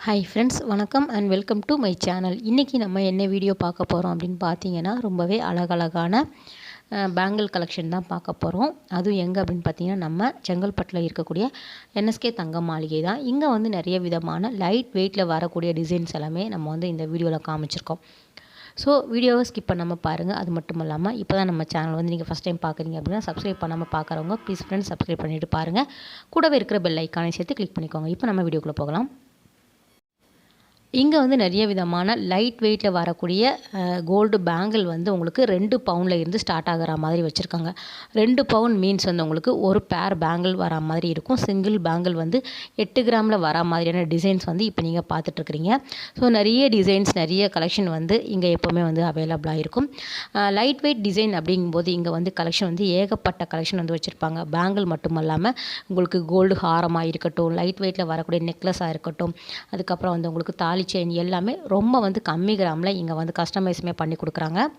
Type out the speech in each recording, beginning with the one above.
Hi friends, வணக்கம் and welcome to my channel. இன்றைக்கி நம்ம என்ன வீடியோ பார்க்க போகிறோம் அப்படின்னு பார்த்தீங்கன்னா, ரொம்பவே அழகழகான பேங்கிள் கலெக்ஷன் தான் பார்க்க போகிறோம். அதுவும் எங்கே அப்படின்னு பார்த்தீங்கன்னா, நம்ம செங்கல்பட்டில் இருக்கக்கூடிய என்எஸ்கே தங்க மாளிகை தான். இங்கே வந்து நிறைய விதமான லைட் வெயிட்டில் வரக்கூடிய டிசைன்ஸ் எல்லாமே நம்ம வந்து இந்த வீடியோவில் காமிச்சிருக்கோம். ஸோ வீடியோவை ஸ்கிப் பண்ணாமல் பாருங்கள். அது மட்டும் இல்லாமல் இப்போ தான் நம்ம சேனல் வந்து நீங்கள் ஃபஸ்ட் டைம் பார்க்குறீங்க அப்படின்னா சப்ஸ்கிரைப் பண்ணாமல் பார்க்குறவங்க ப்ளீஸ் ஃப்ரெண்ட்ஸ் சப்ஸ்கிரைப் பண்ணிவிட்டு பாருங்கள். கூடவே இருக்கிற பெல் ஐக்கானை சேர்த்து கிளிக் பண்ணிக்கோங்க. இப்போ நம்ம வீடியோக்குள்ளே போகலாம். இங்கே வந்து நிறைய விதமான லைட் வெயிட்டில் வரக்கூடிய கோல்டு பேங்கிள் வந்து உங்களுக்கு 2 பவுனில் இருந்து ஸ்டார்ட் ஆகிற மாதிரி வச்சுருக்காங்க. 2 பவுன் மீன்ஸ் வந்து உங்களுக்கு ஒரு பேர் பேங்கிள் வர மாதிரி இருக்கும். சிங்கிள் பேங்கிள் வந்து 8 கிராமில் வர மாதிரியான டிசைன்ஸ் வந்து இப்போ நீங்கள் பார்த்துட்ருக்குறீங்க. ஸோ நிறைய டிசைன்ஸ் நிறைய கலெக்ஷன் வந்து இங்கே எப்போவுமே வந்து அவைலபிளாக இருக்கும். லைட் வெயிட் டிசைன் அப்படிங்கும்போது இங்கே வந்து கலெக்ஷன் வந்து ஏகப்பட்ட கலெக்ஷன் வந்து வச்சுருப்பாங்க. பேங்கிள் மட்டும் இல்லாமல் உங்களுக்கு கோல்டு ஹாரமாக இருக்கட்டும், லைட் வெயிட்டில் வரக்கூடிய நெக்லஸாக இருக்கட்டும், அதுக்கப்புறம் வந்து உங்களுக்கு தாலி செயின் எல்லாமே ரொம்ப வந்து கம்மி கிராமில் இங்கே வந்து கஸ்டமைஸுமே பண்ணி கொடுக்குறாங்க.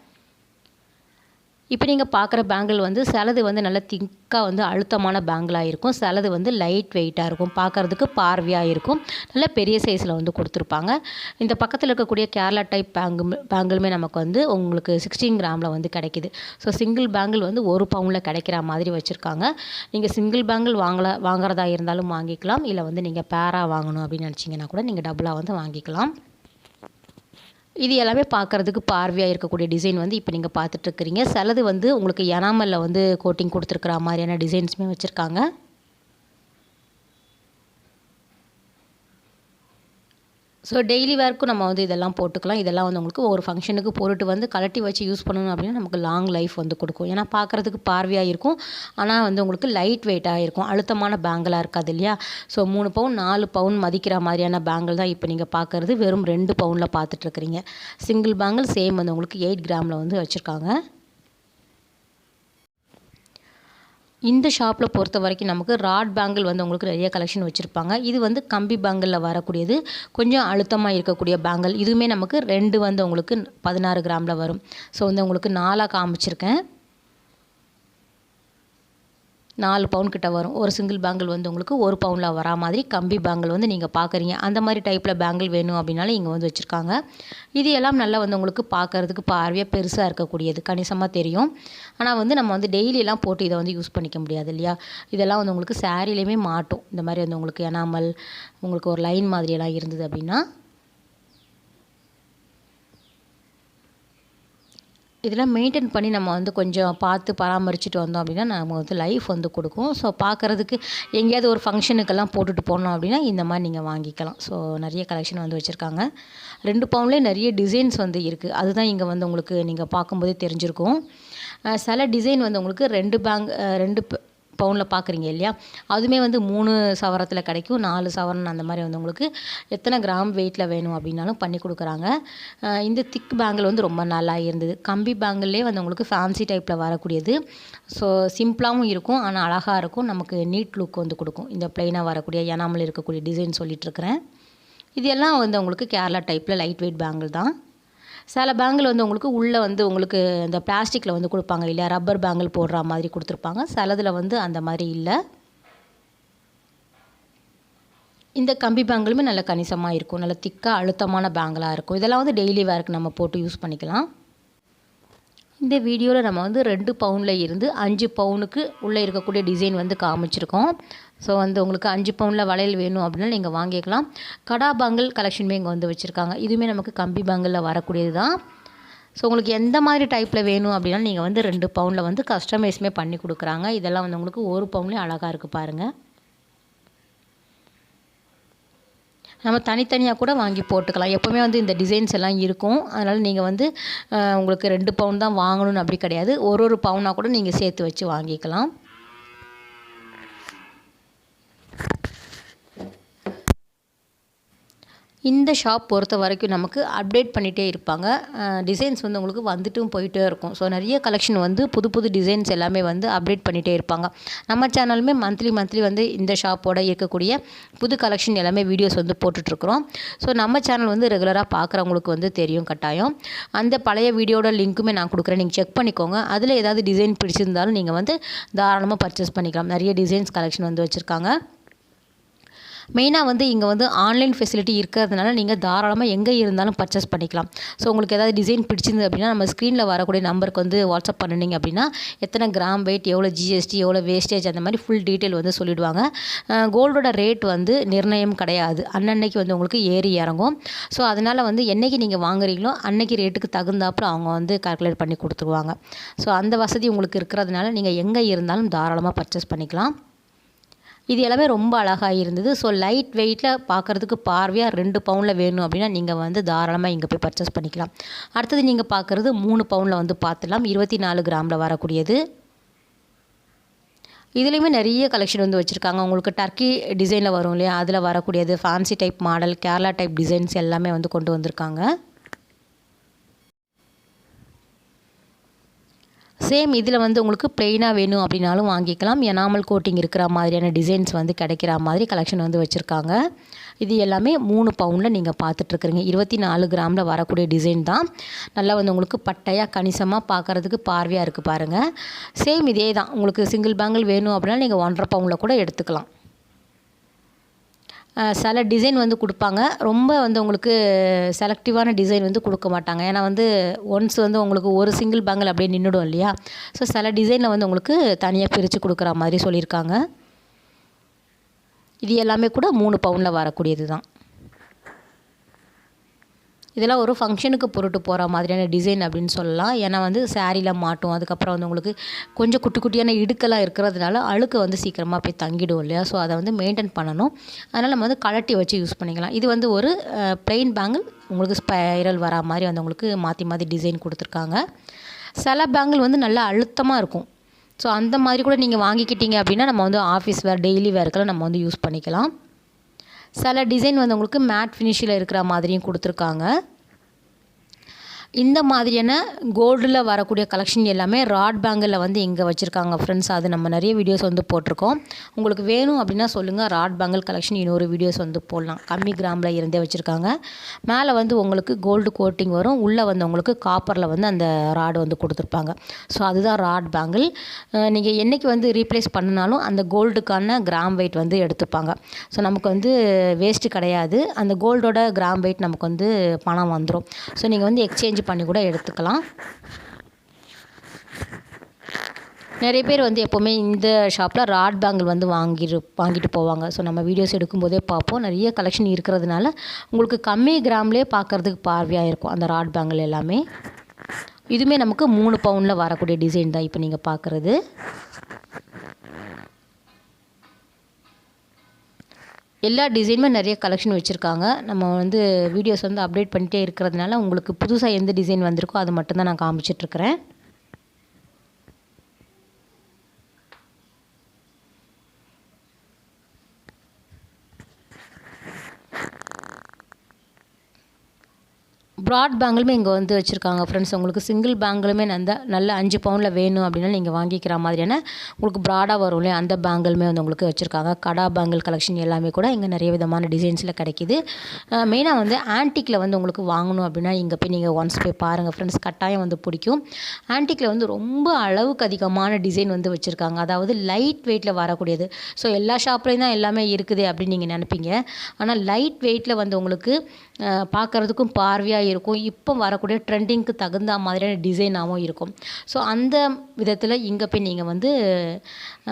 இப்போ நீங்கள் பார்க்குற பேங்கிள் வந்து சிலது வந்து நல்ல திக்காக வந்து அழுத்தமான பேங்கிளாக இருக்கும், சிலது வந்து லைட் வெயிட்டாக இருக்கும், பார்க்குறதுக்கு பார்வையாக இருக்கும், நல்ல பெரிய சைஸில் வந்து கொடுத்துருப்பாங்க. இந்த பக்கத்தில் இருக்கக்கூடிய கேரளா டைப் பேங்கிளுமே நமக்கு வந்து உங்களுக்கு 16 கிராமில் வந்து கிடைக்கிது. ஸோ சிங்கிள் பேங்கிள் வந்து 1 பவுனில் கிடைக்கிற மாதிரி வச்சுருக்காங்க. நீங்கள் சிங்கிள் பேங்கிள் வாங்குறதா இருந்தாலும் வாங்கிக்கலாம், இல்லை வந்து நீங்கள் பேராக வாங்கணும் அப்படின்னு நினச்சிங்கன்னா கூட நீங்கள் டபுளாக வந்து வாங்கிக்கலாம். இது எல்லாமே பார்க்குறதுக்கு பார்வையாக இருக்கக்கூடிய டிசைன் வந்து இப்போ நீங்கள் பார்த்துட்ருக்குறீங்க. சிலது வந்து உங்களுக்கு எனாமலில் வந்து கோட்டிங் கொடுத்துருக்குற மாதிரியான டிசைன்ஸுமே வச்சுருக்காங்க. ஸோ டெய்லி வேர்க்கும் நம்ம வந்து இதெல்லாம் போட்டுக்கலாம். இதெல்லாம் வந்து உங்களுக்கு ஒரு ஃபங்க்ஷனுக்கு போட்டுட்டு வந்து கலட்டி வச்சு யூஸ் பண்ணணும் அப்படின்னா நமக்கு லாங் லைஃப் வந்து கொடுக்கும். ஏன்னா பார்க்குறதுக்கு பார்வையாக இருக்கும், ஆனால் வந்து உங்களுக்கு லைட் வெயிட்டாக இருக்கும், அழுத்தமான பேங்கிளாக இருக்காது இல்லையா. ஸோ 3 பவுன் 4 பவுன் மதிக்கிற மாதிரியான பேங்கிள் தான் இப்போ நீங்கள் பார்க்குறது வெறும் 2 பவுனில் பார்த்துட்ருக்குறீங்க. சிங்கிள் பேங்கிள் சேம் வந்து உங்களுக்கு 8 கிராமில் வந்து வச்சுருக்காங்க. இந்த ஷாப்பில் பொறுத்த வரைக்கும் நமக்கு ராட் பேங்கிள் வந்து உங்களுக்கு நிறைய கலெக்ஷன் வச்சுருப்பாங்க. இது வந்து கம்பி பேங்கிளில் வரக்கூடியது, கொஞ்சம் அழுத்தமாக இருக்கக்கூடிய பேங்கிள். இதுவுமே நமக்கு 2 வந்து உங்களுக்கு 16 கிராமில் வரும். ஸோ வந்து உங்களுக்கு 4 காமிச்சிருக்கேன். 4 பவுன் கிட்ட வரும். ஒரு சிங்கிள் பேங்கிள் வந்து உங்களுக்கு 1 பவுனில் வரா மாதிரி கம்பி பேங்கிள் வந்து நீங்கள் பார்க்குறீங்க. அந்த மாதிரி டைப்பில் பேங்கிள் வேணும் அப்படின்னாலும் இங்கே வந்து வச்சுருக்காங்க. இது எல்லாம் நல்லா வந்து உங்களுக்கு பார்க்குறதுக்கு பார்வையாக பெருசாக இருக்கக்கூடியது, கணிசமாக தெரியும். ஆனால் வந்து நம்ம வந்து டெய்லியெல்லாம் போட்டு இதை வந்து யூஸ் பண்ணிக்க முடியாது இல்லையா. இதெல்லாம் வந்து உங்களுக்கு சாரிலையுமே மாட்டும். இந்த மாதிரி வந்து உங்களுக்கு எனாமல் உங்களுக்கு ஒரு லைன் மாதிரியெல்லாம் இருந்தது அப்படின்னா இதெல்லாம் மெயின்டைன் பண்ணி நம்ம வந்து கொஞ்சம் பார்த்து பராமரிச்சுட்டு வந்தோம் அப்படின்னா நம்ம வந்து லைஃப் வந்து கொடுக்கும். ஸோ பார்க்குறதுக்கு எங்கேயாவது ஒரு ஃபங்க்ஷனுக்கெல்லாம் போட்டுட்டு போனோம் அப்படின்னா இந்த மாதிரி நீங்கள் வாங்கிக்கலாம். ஸோ நிறைய கலெக்ஷன் வந்து வச்சுருக்காங்க. 2 பவுன்லேயே நிறைய டிசைன்ஸ் வந்து இருக்குது. அதுதான் இங்கே வந்து உங்களுக்கு நீங்கள் பார்க்கும்போதே தெரிஞ்சிருக்கும். சில டிசைன் வந்து உங்களுக்கு 2 பவுனில் பார்க்குறீங்க இல்லையா, அதுவுமே வந்து 3 சவரத்தில் கிடைக்கும், 4 சவரன் அந்த மாதிரி வந்து உங்களுக்கு எத்தனை கிராம் வெயிட்டில் வேணும் அப்படின்னாலும் பண்ணி கொடுக்குறாங்க. இந்த திக் பேங்கிள் வந்து ரொம்ப நல்லா இருந்தது. கம்பி பேங்கிள்லேயே வந்து உங்களுக்கு ஃபேன்சி டைப்பில் வரக்கூடியது. ஸோ சிம்பிளாகவும் இருக்கும், ஆனால் அழகாக இருக்கும், நமக்கு நீட் லுக் வந்து கொடுக்கும். இந்த ப்ளைனாக வரக்கூடிய எனாமல் இருக்கக்கூடிய டிசைன் சொல்லிகிட்ருக்கிறேன். இது எல்லாம் வந்து உங்களுக்கு கேரளா டைப்பில் லைட் வெயிட் பேங்கிள் தான். சில பேங்கிள் வந்து உங்களுக்கு உள்ளே வந்து உங்களுக்கு இந்த பிளாஸ்டிக்கில் வந்து கொடுப்பாங்க இல்லையா, ரப்பர் பேங்கிள் போடுற மாதிரி கொடுத்துருப்பாங்க. சிலதில் வந்து அந்த மாதிரி இல்லை. இந்த கம்பி பேங்கிளுமே நல்ல கணிசமாக இருக்கும், நல்ல திக்காக அழுத்தமான பேங்கிளாக இருக்கும். இதெல்லாம் வந்து டெய்லி வேருக்கு நம்ம போட்டு யூஸ் பண்ணிக்கலாம். இந்த வீடியோவில் நம்ம வந்து 2 பவுனில் இருந்து 5 பவுனுக்கு உள்ளே இருக்கக்கூடிய டிசைன் வந்து காமிச்சிருக்கோம். ஸோ வந்து உங்களுக்கு 5 பவுனில் வளையல் வேணும் அப்படின்னா நீங்கள் வாங்கிக்கலாம். கடா பேங்கிள் கலெக்ஷனுமே இங்கே வந்து வச்சுருக்காங்க. இதுவுமே நமக்கு கம்பி பேங்கிளில் வரக்கூடியது தான். ஸோ உங்களுக்கு எந்த மாதிரி டைப்பில் வேணும் அப்படின்னா நீங்கள் வந்து 2 பவுனில் வந்து கஸ்டமைஸுமே பண்ணி கொடுக்குறாங்க. இதெல்லாம் வந்து உங்களுக்கு 1 பவுன்லேயே அழகாக இருக்குது பாருங்கள். நம்ம தனித்தனியாக கூட வாங்கி போட்டுக்கலாம். எப்போவுமே வந்து இந்த டிசைன்ஸ் எல்லாம் இருக்கும். அதனால் நீங்கள் வந்து உங்களுக்கு 2 பவுன் தான் வாங்கணும்னு அப்படி கிடையாது, ஒரு பவுனாக கூட நீங்கள் சேர்த்து வச்சு வாங்கிக்கலாம். இந்த ஷாப் பொறுத்த வரைக்கும் நமக்கு அப்டேட் பண்ணிகிட்டே இருப்பாங்க. டிசைன்ஸ் வந்து உங்களுக்கு வந்துட்டும் போயிட்டே இருக்கும். ஸோ நிறைய கலெக்ஷன் வந்து புது புது டிசைன்ஸ் எல்லாமே வந்து அப்டேட் பண்ணிகிட்டே இருப்பாங்க. நம்ம சேனலுமே மந்த்லி வந்து இந்த ஷாப்போட இருக்கக்கூடிய புது கலெக்ஷன் எல்லாமே வீடியோஸ் வந்து போட்டுட்ருக்குறோம். ஸோ நம்ம சேனல் வந்து ரெகுலராக பார்க்குறவங்களுக்கு வந்து தெரியும் கட்டாயம். அந்த பழைய வீடியோட லிங்க்குமே நான் கொடுக்குறேன், நீங்கள் செக் பண்ணிக்கோங்க. அதில் ஏதாவது டிசைன் பிடிச்சிருந்தாலும் நீங்கள் வந்து தாராளமாக பர்ச்சேஸ் பண்ணிக்கலாம். நிறைய டிசைன்ஸ் கலெக்ஷன் வந்து வச்சுருக்காங்க. மெயினாக வந்து இங்கே வந்து ஆன்லைன் ஃபெசிலிட்டி இருக்கிறதுனால நீங்கள் தாராளமாக எங்கே இருந்தாலும் பர்ச்சேஸ் பண்ணிக்கலாம். ஸோ உங்களுக்கு ஏதாவது டிசைன் பிடிச்சிருந்து அப்படின்னா நம்ம ஸ்க்ரீனில் வரக்கூடிய நம்பருக்கு வந்து வாட்ஸ்அப் பண்ணினீங்க அப்படின்னா எத்தனை கிராம் வெயிட், எவ்வளோ ஜிஎஸ்டி, எவ்வளோ வேஸ்டேஜ், அந்த மாதிரி ஃபுல் டீட்டெயில் வந்து சொல்லிவிடுவாங்க. கோல்டோட ரேட் வந்து நிர்ணயம் கிடையாது, அன்னன்னைக்கு வந்து உங்களுக்கு ஏறி இறங்கும். ஸோ அதனால் வந்து என்றைக்கு நீங்கள் வாங்குறீங்களோ அன்னைக்கு ரேட்டுக்கு தகுந்தாப்புல அவங்க வந்து கால்குலேட் பண்ணி கொடுத்துருவாங்க. ஸோ அந்த வசதி உங்களுக்கு இருக்கிறதுனால நீங்கள் எங்கே இருந்தாலும் தாராளமாக பர்ச்சேஸ் பண்ணிக்கலாம். இது எல்லாமே ரொம்ப அழகாக இருந்தது. ஸோ லைட் வெயிட்டில் பார்க்குறதுக்கு பார்வையாக 2 பவுனில் வேணும் அப்படின்னா நீங்கள் வந்து தாராளமாக இங்கே போய் பர்ச்சேஸ் பண்ணிக்கலாம். அடுத்தது நீங்கள் பார்க்குறது 3 பவுனில் வந்து பார்த்துலாம். 24 கிராமில் வரக்கூடியது. இதுலேயுமே நிறைய கலெக்ஷன் வந்து வச்சுருக்காங்க. உங்களுக்கு டர்க்கி டிசைனில் வரும் இல்லையா, அதில் வரக்கூடியது, fancy type model, Kerala type designs எல்லாமே வந்து கொண்டு வந்திருக்காங்க. சேம் இதில் வந்து உங்களுக்கு ப்ளெயினாக வேணும் அப்படின்னாலும் வாங்கிக்கலாம். எனாமல் கோட்டிங் இருக்கிற மாதிரியான டிசைன்ஸ் வந்து கிடைக்கிற மாதிரி கலெக்ஷன் வந்து வச்சுருக்காங்க. இது எல்லாமே 3 பவுனில் நீங்கள் பார்த்துட்ருக்குறீங்க. 24 கிராமில் வரக்கூடிய டிசைன் தான். நல்லா வந்து உங்களுக்கு பட்டையாக கணிசமாக பார்க்குறதுக்கு பார்வையாக இருக்குது பாருங்கள். சேம் இதே தான். உங்களுக்கு சிங்கிள் பேங்கிள் வேணும் அப்படின்னா நீங்கள் 1.5 பவுனில் கூட எடுத்துக்கலாம். சில டிசைன் வந்து கொடுப்பாங்க. ரொம்ப வந்து உங்களுக்கு செலக்டிவான டிசைன் வந்து கொடுக்க மாட்டாங்க. ஏன்னா வந்து ஒன்ஸ் வந்து உங்களுக்கு ஒரு சிங்கிள் பேங்கிள் அப்படியே நின்றுடும் இல்லையா. ஸோ சில டிசைனில் வந்து உங்களுக்கு தனியாக பிரித்து கொடுக்குற மாதிரி சொல்லியிருக்காங்க. இது எல்லாமே கூட 3 பவுனில் வரக்கூடியது தான். இதெல்லாம் ஒரு ஃபங்க்ஷனுக்கு போட்டுட்டு போகிற மாதிரியான டிசைன் அப்படின்னு சொல்லலாம். ஏன்னா வந்து சாரீல மாட்டும். அதுக்கப்புறம் வந்து உங்களுக்கு கொஞ்சம் குட்டி குட்டியான இடுக்கெல்லாம் இருக்கிறதுனால அழுக்கு வந்து சீக்கிரமாக போய் தங்கிடும் இல்லையா. ஸோ அதை வந்து மெயின்டைன் பண்ணணும். அதனால் நம்ம வந்து கழட்டி வச்சு யூஸ் பண்ணிக்கலாம். இது வந்து ஒரு ப்ளெயின் பேங்கிள், உங்களுக்கு ஸ்பைரல் வரா மாதிரி வந்து உங்களுக்கு மாற்றி மாற்றி டிசைன் கொடுத்துருக்காங்க. சில பேங்கிள் வந்து நல்லா அழுத்தமாக இருக்கும். ஸோ அந்த மாதிரி கூட நீங்கள் வாங்கிக்கிட்டீங்க அப்படின்னா நம்ம வந்து ஆஃபீஸ் வேர், டெய்லி வேர்க்கெல்லாம் நம்ம வந்து யூஸ் பண்ணிக்கலாம். சில டிசைன் வந்து உங்களுக்கு மேட் ஃபினிஷில் இருக்கிற மாதிரியும் கொடுத்துருக்காங்க. இந்த மாதிரியான கோல்டில் வரக்கூடிய கலெக்ஷன் எல்லாமே ராட் பேங்கிளில் வந்து இங்கே வச்சுருக்காங்க ஃப்ரெண்ட்ஸ். அது நம்ம நிறைய வீடியோஸ் வந்து போட்டிருக்கோம். உங்களுக்கு வேணும் அப்படின்னா சொல்லுங்கள். ராட் பேங்கிள் கலெக்ஷன் இன்னொரு வீடியோஸ் வந்து போடலாம். கம்மி கிராமில் இருந்தே வச்சுருக்காங்க. மேலே வந்து உங்களுக்கு கோல்டு கோட்டிங் வரும். உள்ளே வந்து உங்களுக்கு காப்பரில் வந்து அந்த ராடு வந்து கொடுத்துருப்பாங்க. ஸோ அதுதான் ராட் பேங்கிள். நீங்கள் என்றைக்கு வந்து ரீப்ளேஸ் பண்ணினாலும் அந்த கோல்டுக்கான கிராம் வெயிட் வந்து எடுத்துப்பாங்க. ஸோ நமக்கு வந்து வேஸ்ட்டு கிடையாது. அந்த கோல்டோட கிராம் வெயிட் நமக்கு வந்து பணம் வந்துடும். ஸோ நீங்கள் வந்து எக்ஸ்சேஞ்ச் பண்ணி கூட எடுத்துக்கலாம். நிறைய பேர் வந்து எப்போவுமே இந்த ஷாப்பில் ராட் பேங்கிள் வந்து வாங்கிட்டு போவாங்க. ஸோ நம்ம வீடியோஸ் எடுக்கும்போதே பார்ப்போம். நிறைய கலெக்ஷன் இருக்கிறதுனால உங்களுக்கு கம்மி கிராம்லேயே பார்க்குறதுக்கு பார்வையாக இருக்கும் அந்த ராட் பேங்கிள் எல்லாமே. இதுவுமே நமக்கு 3 பவுனில் வரக்கூடிய டிசைன் தான் இப்போ நீங்கள் பார்க்குறது. எல்லா டிசைனுமே நிறைய கலெக்ஷன் வச்சுருக்காங்க. நம்ம வந்து வீடியோஸ் வந்து அப்டேட் பண்ணிகிட்டே இருக்கிறதுனால உங்களுக்கு புதுசாக எந்த டிசைன் வந்திருக்கோ அது மட்டும்தான் நான் காமிச்சிட்ருக்கிறேன். ப்ராட் பேங்கிளுமே இங்கே வந்து வச்சுருக்காங்க ஃப்ரெண்ட்ஸ். உங்களுக்கு சிங்கிள் பேங்கிளுமே நல்ல 5 பவுனில் வேணும் அப்படின்னா நீங்கள் வாங்கிக்கிற மாதிரியான உங்களுக்கு ப்ராடாக வரும் இல்லையா, அந்த பேங்கிளுமே வந்து உங்களுக்கு வச்சுருக்காங்க. கடா பேங்கிள் கலெக்ஷன் எல்லாமே கூட இங்கே நிறைய விதமான டிசைன்ஸில் கிடைக்கிது. மெயினாக வந்து ஆன்டிக்கில் வந்து உங்களுக்கு வாங்கணும் அப்படின்னா இங்கே போய் நீங்கள் ஒன்ஸ் போய் பாருங்கள் ஃப்ரெண்ட்ஸ். கட்டாயம் வந்து பிடிக்கும். ஆன்டிக்கில் வந்து ரொம்ப அளவுக்கு அதிகமான டிசைன் வந்து வச்சுருக்காங்க. அதாவது லைட் வெயிட்டில் வரக்கூடியது. ஸோ எல்லா ஷாப்லேயும் தான் எல்லாமே இருக்குது அப்படின்னு நீங்கள் நினைப்பீங்க. ஆனால் லைட் வெயிட்டில் வந்து உங்களுக்கு பார்க்குறதுக்கும் பார்வையாக இருக்கும். இப்போ வரக்கூடிய ட்ரெண்டிங்க்கு தகுந்த மாதிரியான டிசைனாகவும் இருக்கும். ஸோ அந்த விதத்தில் இங்கே போய் நீங்கள் வந்து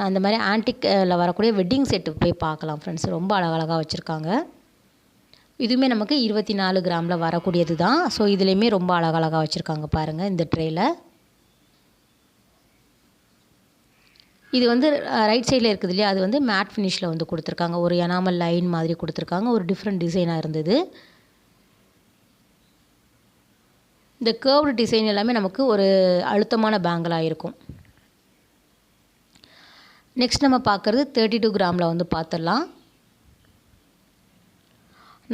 அந்த மாதிரி ஆன்டிக்கில் வரக்கூடிய வெட்டிங் செட்டு போய் பார்க்கலாம் ஃப்ரெண்ட்ஸ். ரொம்ப அழகழகாக வச்சுருக்காங்க. இதுவுமே நமக்கு 24 கிராமில் வரக்கூடியது தான். ஸோ இதுலேயுமே ரொம்ப அழகழகாக வச்சுருக்காங்க பாருங்கள் இந்த ட்ரேயில். இது வந்து ரைட் சைடில் இருக்குது இல்லையா, அது வந்து மேட் ஃபினிஷில் வந்து கொடுத்துருக்காங்க. ஒரு எனாமல் லைன் மாதிரி கொடுத்துருக்காங்க. ஒரு டிஃப்ரெண்ட் டிசைனாக இருந்தது. இந்த கர்வ்டு டிசைன் எல்லாமே நமக்கு ஒரு அழுத்தமான பேங்கிளாக இருக்கும். நெக்ஸ்ட் நம்ம பார்க்குறது 32 கிராமில் வந்து பார்த்துடலாம்.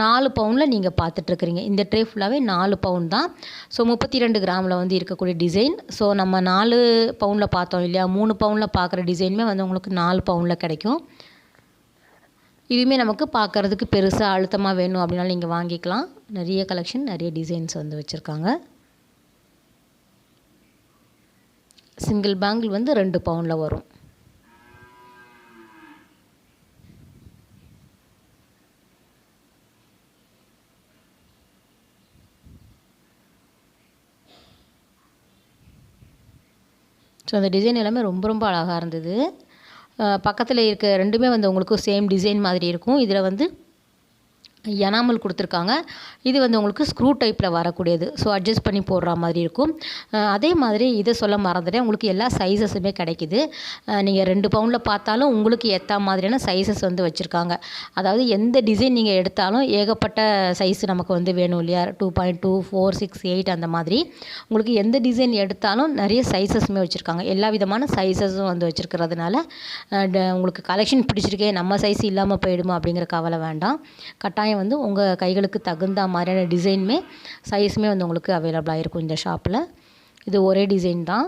4 பவுனில் நீங்கள் பார்த்துட்ருக்குறீங்க. இந்த ட்ரே ஃபுல்லாகவே 4 பவுன் தான். ஸோ 32 கிராமில் வந்து இருக்கக்கூடிய டிசைன். ஸோ நம்ம 4 பவுனில் பார்த்தோம் இல்லையா, 3 பவுனில் பார்க்குற டிசைனுமே வந்து உங்களுக்கு 4 பவுனில் கிடைக்கும். இதுவுமே நமக்கு பார்க்குறதுக்கு பெருசாக அழுத்தமாக வேணும் அப்படின்னாலும் நீங்கள் வாங்கிக்கலாம். நிறைய கலெக்ஷன், நிறைய டிசைன்ஸ் வந்து வச்சுருக்காங்க. சிங்கிள் பேங்கிள் வந்து 2 பவுனில் வரும். ஸோ அந்த டிசைன் எல்லாமே ரொம்ப ரொம்ப அழகாக இருந்தது. பக்கத்தில் இருக்க ரெண்டுமே வந்து உங்களுக்கு சேம் டிசைன் மாதிரி இருக்கும். இதில் வந்து எனாமல் கொடுத்துருக்காங்க. இது வந்து உங்களுக்கு ஸ்க்ரூ டைப்பில் வரக்கூடியது. ஸோ அட்ஜஸ்ட் பண்ணி போடுற மாதிரி இருக்கும். அதே மாதிரி இதை சொல்ல மறந்துட்டேன், உங்களுக்கு எல்லா சைஸஸுமே கிடைக்கிது. நீங்கள் 2 பவுனில் பார்த்தாலும் உங்களுக்கு ஏற்ற மாதிரியான சைஸஸ் வந்து வச்சுருக்காங்க. அதாவது எந்த டிசைன் நீங்கள் எடுத்தாலும் ஏகப்பட்ட சைஸ் நமக்கு வந்து வேணும் இல்லையா? 2.2, 4, 6, 8 அந்த மாதிரி உங்களுக்கு எந்த டிசைன் எடுத்தாலும் நிறைய சைஸஸுமே வச்சுருக்காங்க. எல்லா விதமான சைஸஸும் வந்து வச்சுருக்கிறதுனால உங்களுக்கு கலெக்ஷன் பிடிச்சிருக்கே, நம்ம சைஸ் இல்லாமல் போயிடுமா அப்படிங்கிற கவலை வேண்டாம். கட்டாயம் வந்து உங்கள் கைகளுக்கு தகுந்த மாதிரியான டிசைனுமே சைஸுமே வந்து உங்களுக்கு அவைலபிளாக இருக்கும் இந்த ஷாப்பில். இது ஒரே டிசைன் தான்.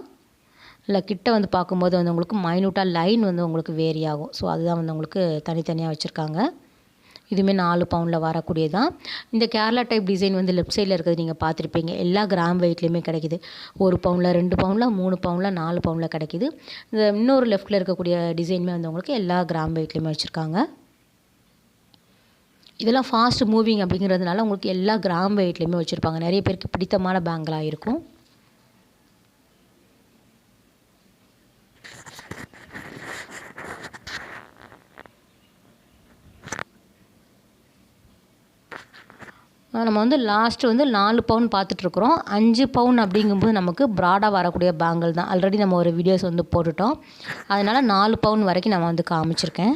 இல்லை கிட்ட வந்து பார்க்கும்போது வந்து உங்களுக்கு மைனூட்டாக லைன் வந்து உங்களுக்கு வேரி ஆகும். ஸோ அதுதான் வந்து உங்களுக்கு தனித்தனியாக வச்சுருக்காங்க. இதுவுமே 4 பவுனில் வரக்கூடியது தான். இந்த கேரளா டைப் டிசைன் வந்து லெஃப்ட் சைடில் இருக்கிறது நீங்கள் பார்த்துருப்பீங்க. எல்லா கிராம் வெயிட்லேயுமே கிடைக்கிது. 1 பவுனில், 2 பவுனில், 3 பவுனில், 4 பவுனில் கிடைக்கிது. இந்த இன்னொரு லெஃப்ட்டில் இருக்கக்கூடிய டிசைனுமே வந்து உங்களுக்கு எல்லா கிராம் வெயிட்லேயுமே வச்சுருக்காங்க. இதெல்லாம் ஃபாஸ்ட் மூவிங் அப்படிங்கிறதுனால உங்களுக்கு எல்லா கிராம் வெயிட்லேயுமே வச்சுருப்பாங்க. நிறைய பேருக்கு பிடித்தமான பேங்கிளாக இருக்கும். நம்ம வந்து லாஸ்ட்டு வந்து 4 பவுன் பார்த்துட்ருக்குறோம். 5 பவுன் அப்படிங்கும்போது நமக்கு ப்ராடாக வரக்கூடிய பேங்கிள் தான். ஆல்ரெடி நம்ம ஒரு வீடியோஸ் வந்து போட்டுட்டோம். அதனால் 4 பவுன் வரைக்கும் நம்ம வந்து காமிச்சிருக்கேன்.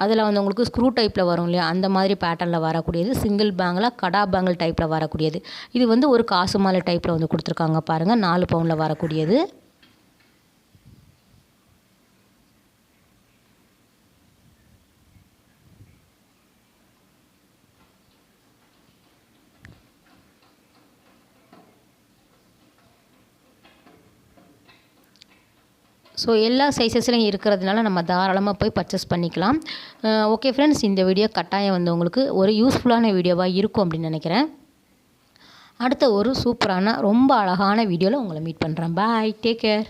அதில் வந்து உங்களுக்கு ஸ்க்ரூ டைப்பில் வரும் இல்லையா? அந்த மாதிரி பேட்டர்னில் வரக்கூடியது சிங்கிள் பேங்கிளாக கடா பேங்கிள் டைப்பில் வரக்கூடியது. இது வந்து ஒரு காசு மாலை டைப்பில் வந்து கொடுத்துருக்காங்க பாருங்கள். 4 பவுனில் வரக்கூடியது. ஸோ எல்லா சைஸஸ்லையும் இருக்கிறதுனால நம்ம தாராளமாக போய் பர்ச்சேஸ் பண்ணிக்கலாம். ஓகே ஃப்ரெண்ட்ஸ், இந்த வீடியோ கட்டாயம் வந்து உங்களுக்கு ஒரு யூஸ்ஃபுல்லான வீடியோவாக இருக்கும் அப்படின்னு நினைக்கிறேன். அடுத்த ஒரு சூப்பரான ரொம்ப அழகான வீடியோவில் உங்களை மீட் பண்ணுறேன். பாய், டேக் கேர்.